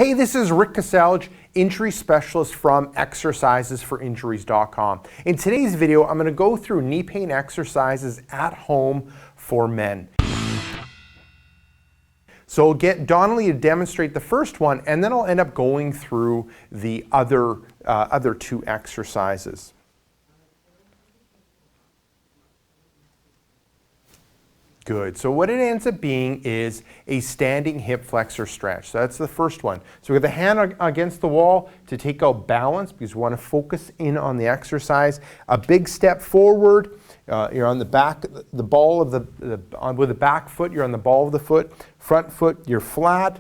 Hey, this is Rick Kasalj, injury specialist from exercisesforinjuries.com. In today's video, I'm going to go through knee pain exercises at home for men. So I'll get Donnelly to demonstrate the first one, and then I'll end up going through the other two exercises. Good. So what it ends up being is a standing hip flexor stretch. So that's the first one. So we have the hand against the wall to take out balance because we want to focus in on the exercise. A big step forward. You're on the back, the ball of with the back foot, you're on the ball of the foot. Front foot, you're flat.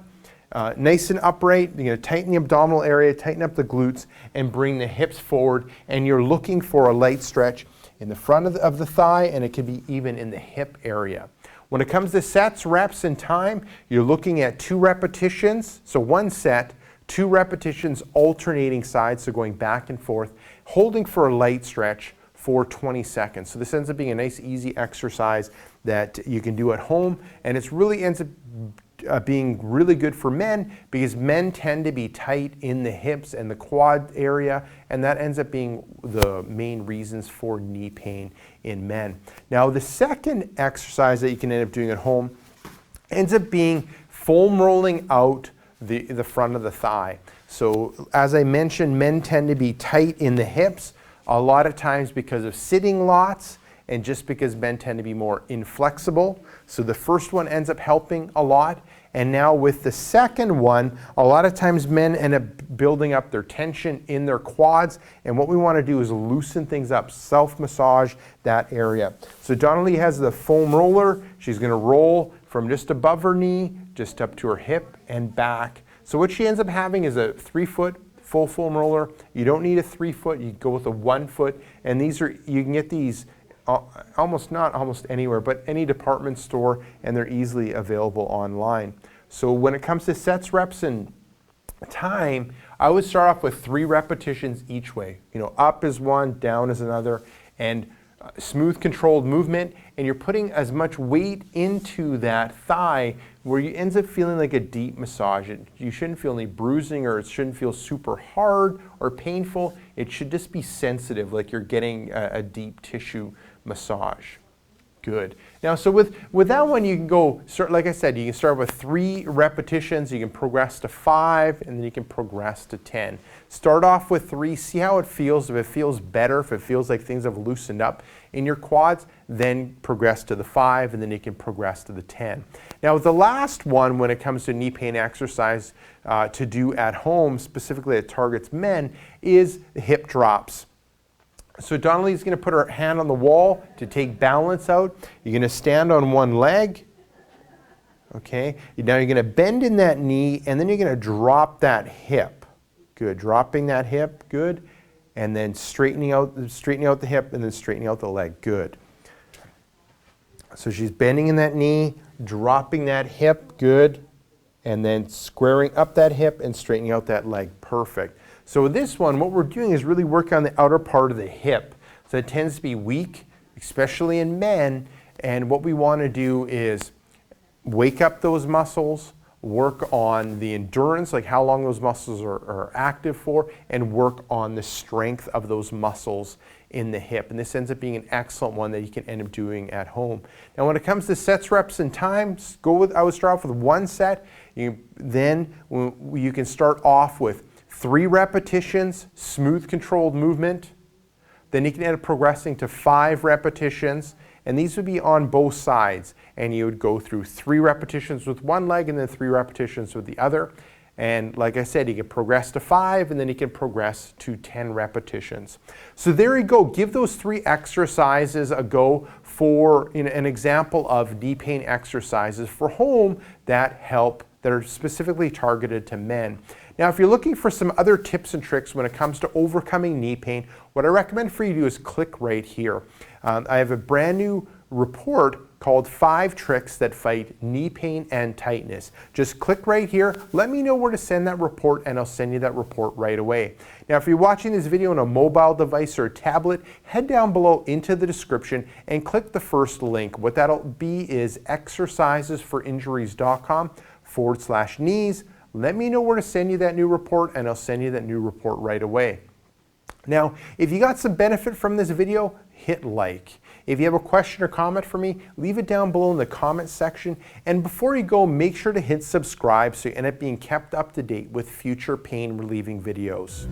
Nice and upright. You're going to tighten the abdominal area, tighten up the glutes, and bring the hips forward. And you're looking for a light stretch in the front of the thigh, and it can be even in the hip area. When it comes to sets, reps, and time, you're looking at 2 repetitions. So 1 set, 2 repetitions, alternating sides, so going back and forth, holding for a light stretch for 20 seconds. So this ends up being a nice, easy exercise that you can do at home, and it really ends up being really good for men because men tend to be tight in the hips and the quad area, and that ends up being the main reasons for knee pain in men. Now the second exercise that you can end up doing at home ends up being foam rolling out the front of the thigh. So as I mentioned, men tend to be tight in the hips a lot of times because of sitting lots and just because men tend to be more inflexible. So the first one ends up helping a lot. And now with the second one, a lot of times men end up building up their tension in their quads. And what we want to do is loosen things up, self-massage that area. So Donnelly has the foam roller. She's going to roll from just above her knee, just up to her hip and back. So what she ends up having is a 3-foot full foam roller. You don't need a 3-foot. You go with a 1-foot. And these are, you can get these not almost anywhere, but any department store, and they're easily available online. So when it comes to sets, reps, and time, I would start off with 3 repetitions each way. You know, up is one, down is another, and smooth controlled movement, and you're putting as much weight into that thigh where you ends up feeling like a deep massage. You shouldn't feel any bruising, or it shouldn't feel super hard or painful. It should just be sensitive, like you're getting a deep tissue massage. Good. Now, so with that one, you can go, like I said, you can start with 3 repetitions, you can progress to 5, and then you can progress to 10. Start off with 3, see how it feels. If it feels better, if it feels like things have loosened up in your quads, then progress to the 5, and then you can progress to the 10. Now, the last one, when it comes to knee pain exercise to do at home, specifically that targets men, is the hip drops. So Donnelly's going to put her hand on the wall to take balance out. You're going to stand on one leg. Okay. Now you're going to bend in that knee, and then you're going to drop that hip. Good. Dropping that hip. Good. And then straightening out the hip, and then straightening out the leg. Good. So she's bending in that knee, dropping that hip. Good. And then squaring up that hip and straightening out that leg. Perfect. So with this one, what we're doing is really work on the outer part of the hip. So it tends to be weak, especially in men, and what we want to do is wake up those muscles, work on the endurance, like how long those muscles are active for, and work on the strength of those muscles in the hip. And this ends up being an excellent one that you can end up doing at home. Now when it comes to sets, reps, and times, I would start off with 1 set. Then you can start off with 3 repetitions, smooth controlled movement. Then you can end up progressing to 5 repetitions, and these would be on both sides. And you would go through 3 repetitions with one leg and then 3 repetitions with the other. And like I said, you can progress to 5, and then you can progress to 10 repetitions. So there you go. Give those 3 exercises a go for an example of knee pain exercises for home that are specifically targeted to men. Now, if you're looking for some other tips and tricks when it comes to overcoming knee pain, what I recommend for you to do is click right here. I have a brand new report called 5 Tricks That Fight Knee Pain and Tightness. Just click right here. Let me know where to send that report, and I'll send you that report right away. Now, if you're watching this video on a mobile device or a tablet, head down below into the description and click the first link. What that'll be is exercisesforinjuries.com/knees let me know where to send you that new report, and I'll send you that new report right away. Now, if you got some benefit from this video, hit like. If you have a question or comment for me, leave it down below in the comment section. And before you go, make sure to hit subscribe so you end up being kept up to date with future pain relieving videos.